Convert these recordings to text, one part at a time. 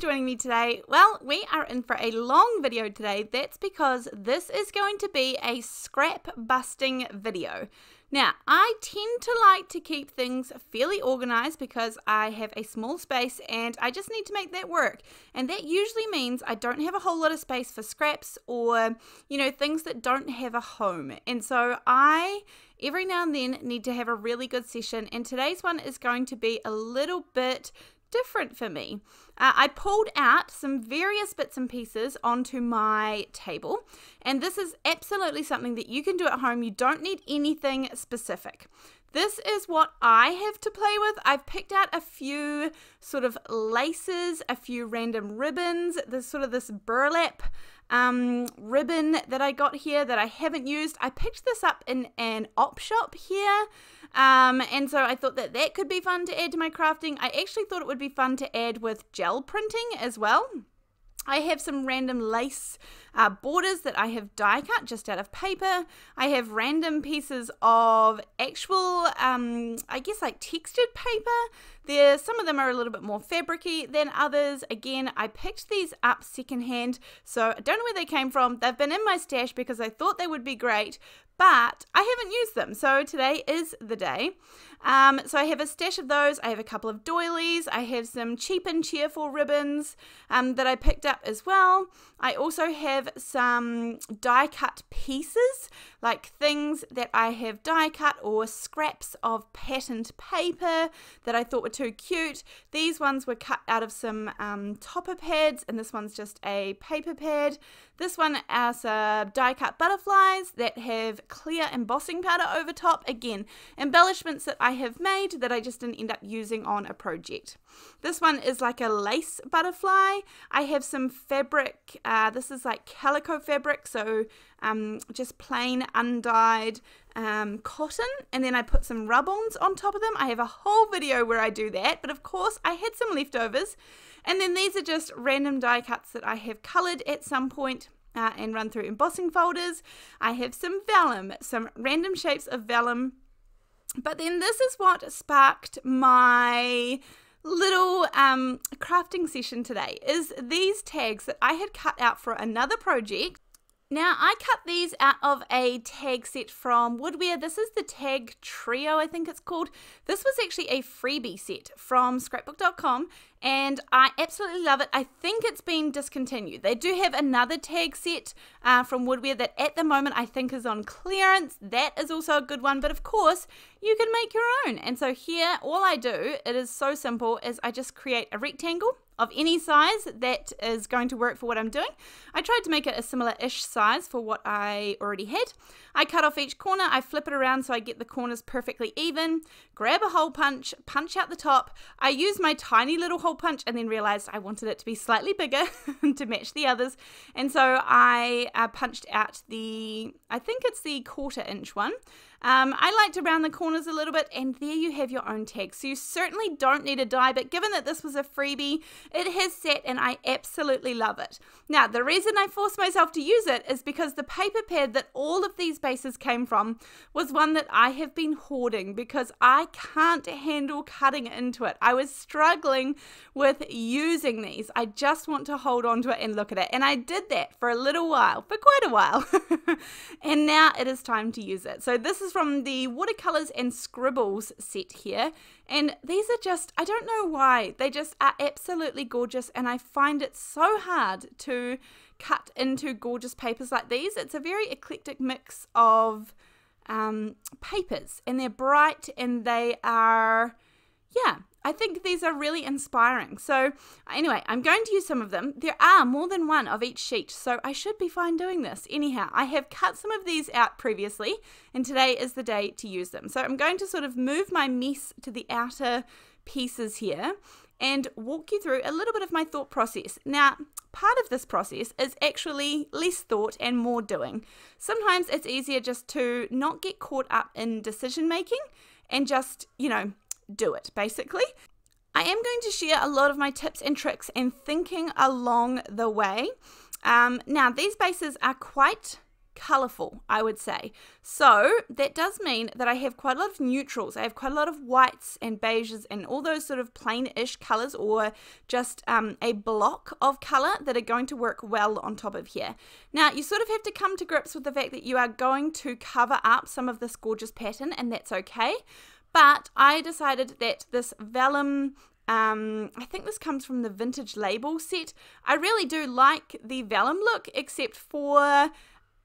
joining me today. Well, we are in for a long video today. That's because this is going to be a scrap busting video. Now, I tend to like to keep things fairly organized because I have a small space and I just need to make that work. And that usually means I don't have a whole lot of space for scraps or, things that don't have a home. And so I, every now and then, need to have a really good session. And today's one is going to be a little bit different for me. I pulled out some various bits and pieces onto my table, and this is absolutely something that you can do at home. You don't need anything specific. This is what I have to play with. I've picked out a few sort of laces, a few random ribbons. There's sort of this burlap ribbon that I got here that I haven't used. I picked this up in an op shop here. And so I thought that that could be fun to add to my crafting. I actually thought it would be fun to add with gel printing as well. I have some random lace borders that I have die cut just out of paper. I have random pieces of actual, I guess like textured paper. Some of them are a little bit more fabric-y than others. Again, I picked these up secondhand, so I don't know where they came from. They've been in my stash because I thought they would be great, but I haven't used them, so today is the day. So I have a stash of those. I have a couple of doilies. I have some cheap and cheerful ribbons that I picked up as well. I also have some die cut pieces, like things that I have die cut or scraps of patterned paper that I thought were too cute. These ones were cut out of some topper pads, and this one's just a paper pad. This one has die cut butterflies that have clear embossing powder over top. Again, embellishments that I have made that I just didn't end up using on a project. This one is like a lace butterfly. I have some fabric. This is like calico fabric, so just plain undyed cotton, and then I put some rub-ons on top of them. I have a whole video where I do that, but of course I had some leftovers. And then these are just random die cuts that I have coloured at some point and run through embossing folders. I have some vellum, some random shapes of vellum. But then this is what sparked my little crafting session today, is these tags that I had cut out for another project. Now, I cut these out of a tag set from Woodware. This is the tag trio, I think it's called. This was actually a freebie set from scrapbook.com, and I absolutely love it. I think it's been discontinued. They do have another tag set from Woodware that at the moment I think is on clearance. That is also a good one, but of course you can make your own. And so here, all I do, it is so simple, is I just create a rectangle of any size that is going to work for what I'm doing. I tried to make it a similar-ish size for what I already had. I cut off each corner, I flip it around so I get the corners perfectly even, grab a hole punch, punch out the top. I used my tiny little hole punch and then realized I wanted it to be slightly bigger to match the others. And so I punched out I think it's the 1/4 inch one. I like to round the corners a little bit, and there you have your own tag. So you certainly don't need a die, but given that this was a freebie, it has sat and I absolutely love it. Now, the reason I forced myself to use it is because the paper pad that all of these bases came from was one that I have been hoarding because I can't handle cutting into it. I was struggling with using these. I just want to hold on to it and look at it, and I did that for a little while, for quite a while. And now it is time to use it. So this is from the Watercolours and Scribbles set here, and these are just, I don't know why, they just are absolutely gorgeous, and I find it so hard to cut into gorgeous papers like these. It's a very eclectic mix of papers, and they're bright, and they are, yeah, I think these are really inspiring. So anyway, I'm going to use some of them. There are more than one of each sheet, so I should be fine doing this. Anyhow, I have cut some of these out previously, and today is the day to use them. So I'm going to sort of move my mess to the outer pieces here and walk you through a little bit of my thought process. Now, part of this process is actually less thought and more doing. Sometimes it's easier just to not get caught up in decision making and just, do it, basically. I am going to share a lot of my tips and tricks and thinking along the way. Now, these bases are quite colourful, I would say. So that does mean that I have quite a lot of neutrals. I have quite a lot of whites and beiges and all those sort of plain-ish colours, or just a block of colour that are going to work well on top of here. Now, you sort of have to come to grips with the fact that you are going to cover up some of this gorgeous pattern, and that's okay. But I decided that this vellum, I think this comes from the Vintage Label set. I really do like the vellum look, except for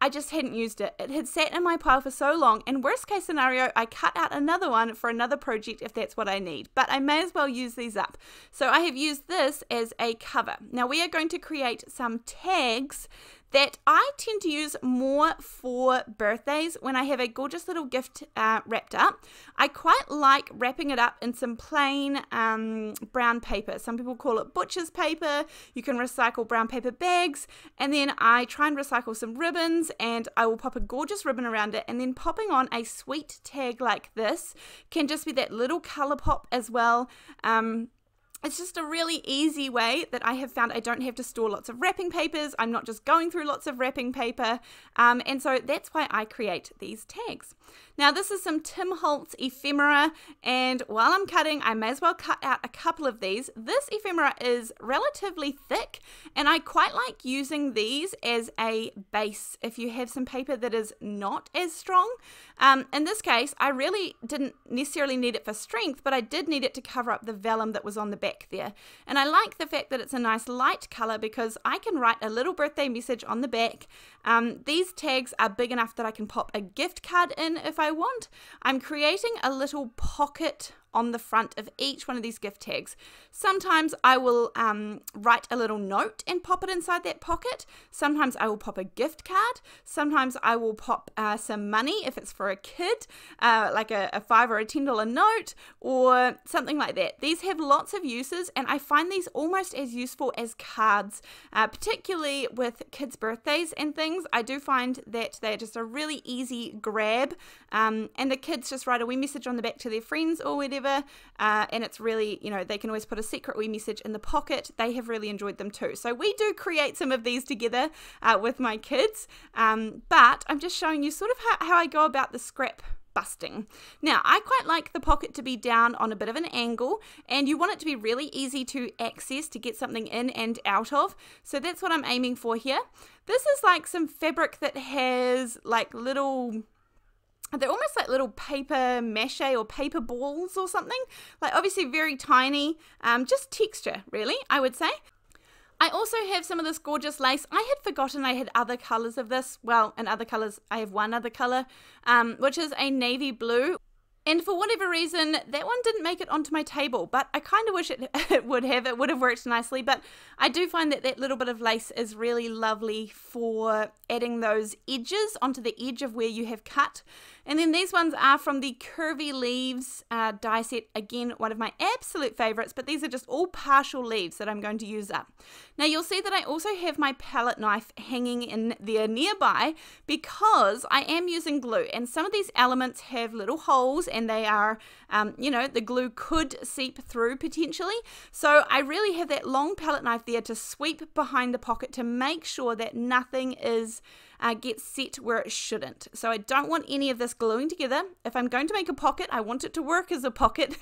I just hadn't used it. It had sat in my pile for so long, and worst case scenario, I cut out another one for another project if that's what I need. But I may as well use these up. So I have used this as a cover. Now we are going to create some tags that I tend to use more for birthdays when I have a gorgeous little gift wrapped up. I quite like wrapping it up in some plain brown paper. Some people call it butcher's paper. You can recycle brown paper bags, and then I try and recycle some ribbons, and I will pop a gorgeous ribbon around it, and then popping on a sweet tag like this can just be that little color pop as well. It's just a really easy way that I have found I don't have to store lots of wrapping papers. I'm not just going through lots of wrapping paper. And so that's why I create these tags. Now this is some Tim Holtz ephemera, and while I'm cutting, I may as well cut out a couple of these. This ephemera is relatively thick, and I quite like using these as a base if you have some paper that is not as strong. In this case, I really didn't necessarily need it for strength, but I did need it to cover up the vellum that was on the back there. And I like the fact that it's a nice light color because I can write a little birthday message on the back. These tags are big enough that I can pop a gift card in if I want. I'm creating a little pocket on the front of each one of these gift tags. Sometimes I will write a little note and pop it inside that pocket. Sometimes I will pop a gift card. Sometimes I will pop some money if it's for a kid, like a $5 or a $10 note or something like that. These have lots of uses, and I find these almost as useful as cards, particularly with kids' birthdays and things. I do find that they're just a really easy grab, and the kids just write a wee message on the back to their friends or whatever. And it's really, you know, they can always put a secret wee message in the pocket. They have really enjoyed them too. So we do create some of these together with my kids, but I'm just showing you sort of how I go about the scrap busting. Now, I quite like the pocket to be down on a bit of an angle, and you want it to be really easy to access to get something in and out of. So that's what I'm aiming for here. This is like some fabric that has like little... They're almost like little paper mache or paper balls or something. Like obviously very tiny, just texture really, I would say. I also have some of this gorgeous lace. I had forgotten I had other colours of this. Well, in other colours, I have one other colour, which is a navy blue. And for whatever reason, that one didn't make it onto my table, but I kind of wish it would have. It would have worked nicely, but I do find that that little bit of lace is really lovely for adding those edges onto the edge of where you have cut. And then these ones are from the Curvy Leaves die set. Again, one of my absolute favorites, but these are just all partial leaves that I'm going to use up. Now you'll see that I also have my palette knife hanging in there nearby because I am using glue, and some of these elements have little holes and they are, you know, the glue could seep through potentially. So I really have that long palette knife there to sweep behind the pocket to make sure that nothing is gets set where it shouldn't. So I don't want any of this gluing together. If I'm going to make a pocket, I want it to work as a pocket.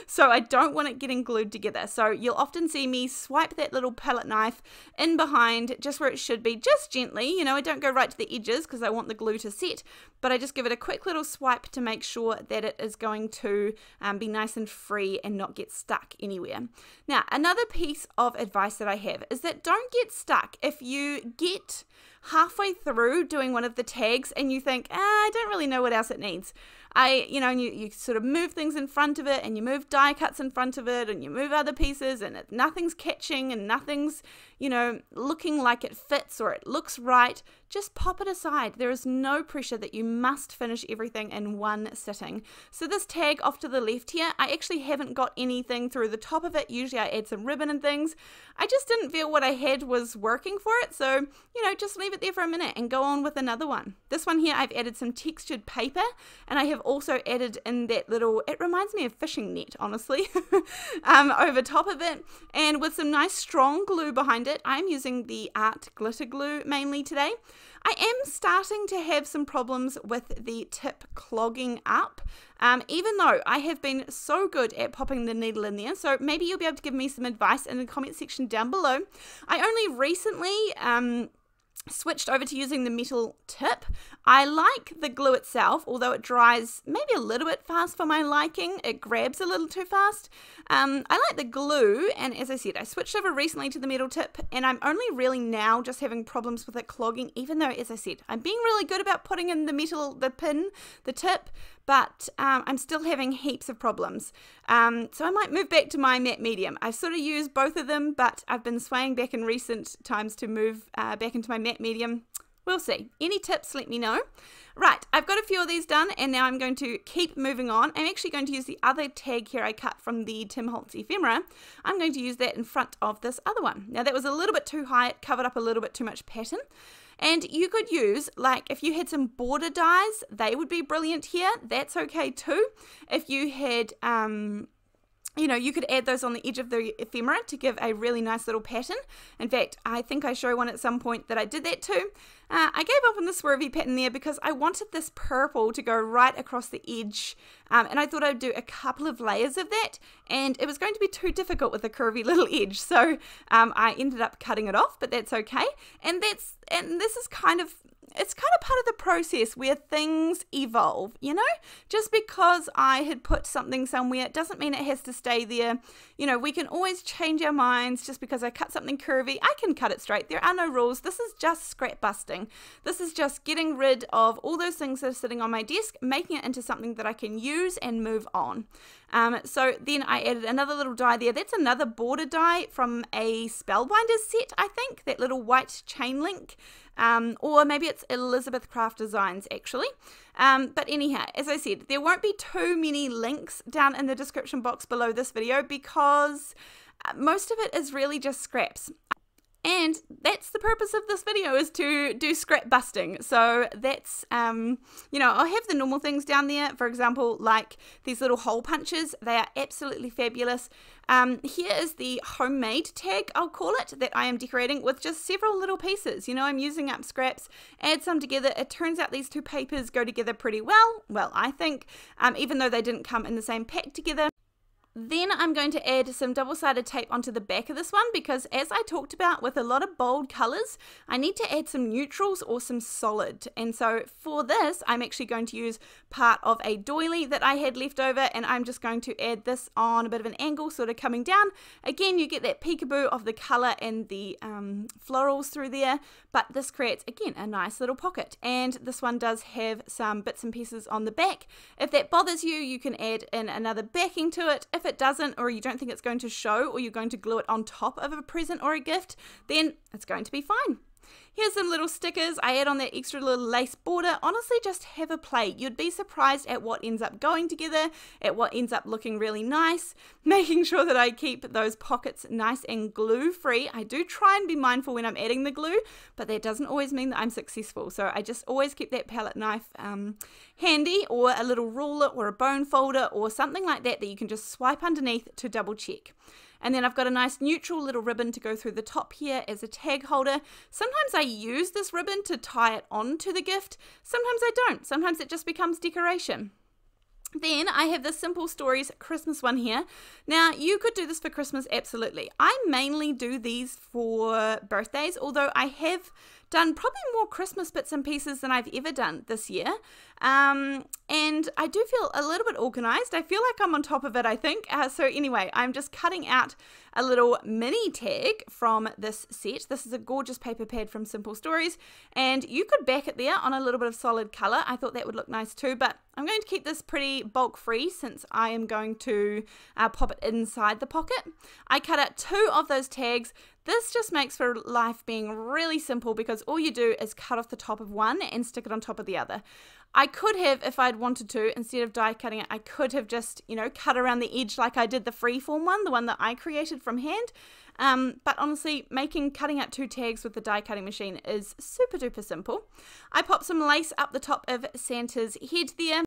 So I don't want it getting glued together. So you'll often see me swipe that little palette knife in behind just where it should be, just gently. You know, I don't go right to the edges because I want the glue to set, but I just give it a quick little swipe to make sure that it is going to be nice and free and not get stuck anywhere. Now, another piece of advice that I have is that don't get stuck. If you get halfway through doing one of the tags and you think, I don't really know what else it needs. You know, and you sort of move things in front of it, and you move die cuts in front of it, and you move other pieces, and nothing's catching, and nothing's, you know, looking like it fits or it looks right. Just pop it aside. There is no pressure that you must finish everything in one sitting. So this tag off to the left here, I actually haven't got anything through the top of it. Usually I add some ribbon and things. I just didn't feel what I had was working for it. So, you know, just leave it there for a minute and go on with another one. This one here, I've added some textured paper, and I have also added in that little, it reminds me of fishing net, honestly, over top of it. And with some nice strong glue behind it, I'm using the art glitter glue mainly today. I am starting to have some problems with the tip clogging up, even though I have been so good at popping the needle in there. So maybe you'll be able to give me some advice in the comment section down below. I only recently switched over to using the metal tip. I like the glue itself, although it dries maybe a little bit fast for my liking. It grabs a little too fast. I like the glue, and as I said, I switched over recently to the metal tip, and I'm only really now just having problems with it clogging, even though, as I said, I'm being really good about putting in the tip, but I'm still having heaps of problems. So I might move back to my matte medium. I've sort of used both of them, but I've been swaying back in recent times to move back into my matte medium. We'll see. Any tips, let me know. Right, I've got a few of these done, and now I'm going to keep moving on. I'm actually going to use the other tag here I cut from the Tim Holtz ephemera. I'm going to use that in front of this other one. Now that was a little bit too high, it covered up a little bit too much pattern. And you could use, like, if you had some border dies, they would be brilliant here. That's okay too. If you had, you know, you could add those on the edge of the ephemera to give a really nice little pattern. In fact, I think I show one at some point that I did that too. I gave up on the swervy pattern there because I wanted this purple to go right across the edge, and I thought I'd do a couple of layers of that, and it was going to be too difficult with a curvy little edge, so I ended up cutting it off, but that's okay. And this is kind of, it's kind of part of the process where things evolve, you know? Just because I had put something somewhere doesn't mean it has to stay there. You know, we can always change our minds. Just because I cut something curvy, I can cut it straight. There are no rules. This is just scrap busting. This is just getting rid of all those things that are sitting on my desk, making it into something that I can use and move on. So then I added another little die there. That's another border die from a Spellbinders set, I think. That little white chain link. Or maybe it's Elizabeth Craft Designs actually. But anyhow, as I said, there won't be too many links down in the description box below this video because most of it is really just scraps. And that's the purpose of this video, is to do scrap busting. So that's, you know, I'll have the normal things down there. For example, like these little hole punches. They are absolutely fabulous. Here is the homemade tag, I'll call it, that I am decorating with just several little pieces. You know, I'm using up scraps, add some together. It turns out these two papers go together pretty well. Well, I think, even though they didn't come in the same pack together. Then I'm going to add some double-sided tape onto the back of this one because, as I talked about with a lot of bold colours, I need to add some neutrals or some solid. And so for this, I'm actually going to use part of a doily that I had left over, and I'm just going to add this on a bit of an angle, sort of coming down. Again, you get that peekaboo of the colour and the florals through there, but this creates, again, a nice little pocket. And this one does have some bits and pieces on the back. If that bothers you, you can add in another backing to it. If it doesn't, or you don't think it's going to show, or you're going to glue it on top of a present or a gift, then it's going to be fine. Here's some little stickers. I add on that extra little lace border. Honestly, just have a play. You'd be surprised at what ends up going together, at what ends up looking really nice, making sure that I keep those pockets nice and glue free. I do try and be mindful when I'm adding the glue, but that doesn't always mean that I'm successful. So I just always keep that palette knife handy, or a little ruler or a bone folder or something like that that you can just swipe underneath to double check. And then I've got a nice neutral little ribbon to go through the top here as a tag holder. Sometimes I use this ribbon to tie it onto the gift. Sometimes I don't. Sometimes it just becomes decoration. Then I have this Simple Stories Christmas one here. Now, you could do this for Christmas, absolutely. I mainly do these for birthdays, although I have done probably more Christmas bits and pieces than I've ever done this year. And I do feel a little bit organized. I feel like I'm on top of it, I think. So anyway, I'm just cutting out a little mini tag from this set. This is a gorgeous paper pad from Simple Stories, and you could back it there on a little bit of solid color. I thought that would look nice too, but I'm going to keep this pretty bulk free since I am going to pop it inside the pocket. I cut out 2 of those tags. This just makes for life being really simple because all you do is cut off the top of one and stick it on top of the other. I could have, if I'd wanted to, instead of die cutting it, I could have just, you know, cut around the edge like I did the freeform one, the one that I created from hand. But honestly, cutting out 2 tags with the die cutting machine is super duper simple. I popped some lace up the top of Santa's head there.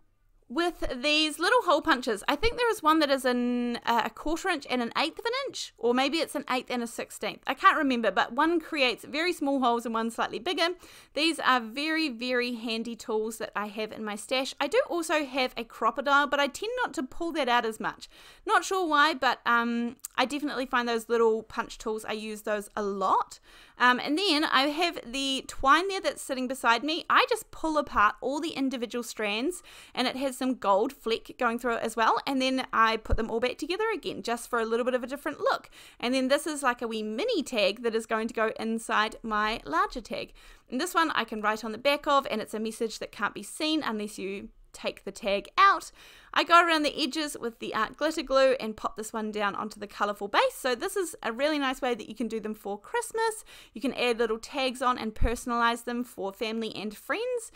with these little hole punches. I think there is one that is in a 1/4 inch and an 1/8 of an inch, or maybe it's an 1/8 and a 1/16. I can't remember, but one creates very small holes and one slightly bigger. These are very, very handy tools that I have in my stash. I do also have a crocodile, but I tend not to pull that out as much. Not sure why, but I definitely find those little punch tools, I use those a lot. And then I have the twine there that's sitting beside me. I just pull apart all the individual strands, and it has some gold fleck going through it as well, and then I put them all back together again just for a little bit of a different look. And then this is like a wee mini tag that is going to go inside my larger tag. And this one I can write on the back of, and it's a message that can't be seen unless you take the tag out. I go around the edges with the art glitter glue and pop this one down onto the colourful base. So this is a really nice way that you can do them for Christmas. You can add little tags on and personalise them for family and friends,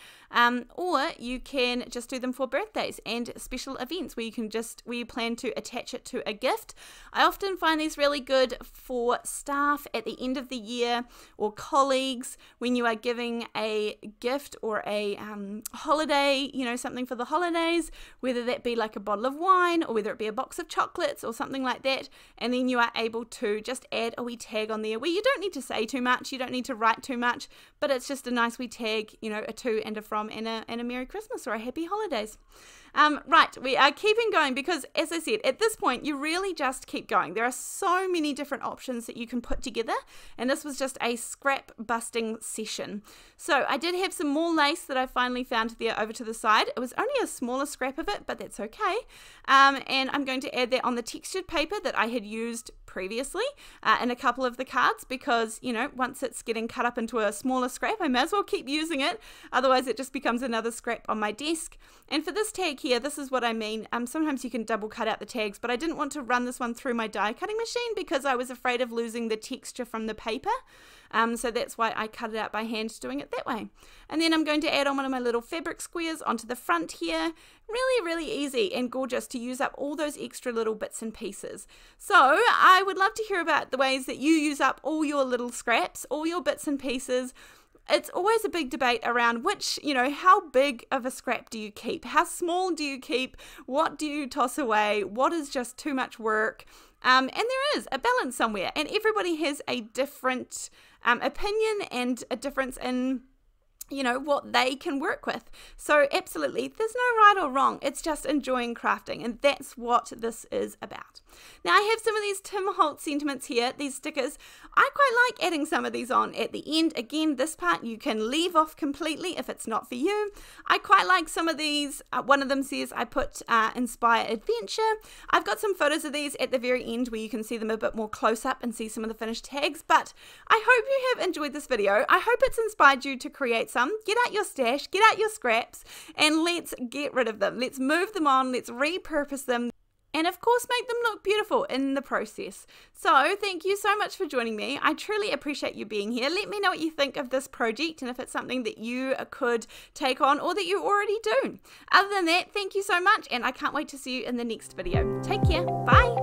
or you can just do them for birthdays and special events where you plan to attach it to a gift. I often find these really good for staff at the end of the year, or colleagues when you are giving a gift or a holiday, you know, something for the holidays, whether that be like a bottle of wine or whether it be a box of chocolates or something like that, and then you are able to just add a wee tag on there where you don't need to say too much, you don't need to write too much, but it's just a nice wee tag, you know, a to and a from and a Merry Christmas or a Happy Holidays. Right, we are keeping going because, as I said, at this point you really just keep going. There are so many different options that you can put together, and this was just a scrap busting session. So I did have some more lace that I finally found there over to the side. It was only a smaller scrap of it, but that's okay. And I'm going to add that on the textured paper that I had used previously in a couple of the cards, because, you know, once it's getting cut up into a smaller scrap, I may as well keep using it, otherwise it just becomes another scrap on my desk. And for this tag here, this is what I mean. Sometimes you can double cut out the tags, but I didn't want to run this one through my die cutting machine because I was afraid of losing the texture from the paper. So that's why I cut it out by hand, doing it that way. And then I'm going to add on one of my little fabric squares onto the front here. Really, really easy and gorgeous to use up all those extra little bits and pieces. So I would love to hear about the ways that you use up all your little scraps, all your bits and pieces. It's always a big debate around which, you know, how big of a scrap do you keep? How small do you keep? What do you toss away? What is just too much work? And there is a balance somewhere, and everybody has a different opinion and a difference in, you know, what they can work with. So absolutely, there's no right or wrong. It's just enjoying crafting, and that's what this is about. Now I have some of these Tim Holtz sentiments here, these stickers. I quite like adding some of these on at the end. Again, this part you can leave off completely if it's not for you. I quite like some of these. One of them says I put Inspire Adventure. I've got some photos of these at the very end where you can see them a bit more close up and see some of the finished tags. But I hope you have enjoyed this video. I hope it's inspired you to create some. Get out your stash, get out your scraps, and let's get rid of them. Let's move them on, let's repurpose them, and of course make them look beautiful in the process. So thank you so much for joining me. I truly appreciate you being here. Let me know what you think of this project and if it's something that you could take on or that you already do. Other than that, thank you so much, and I can't wait to see you in the next video. Take care. Bye.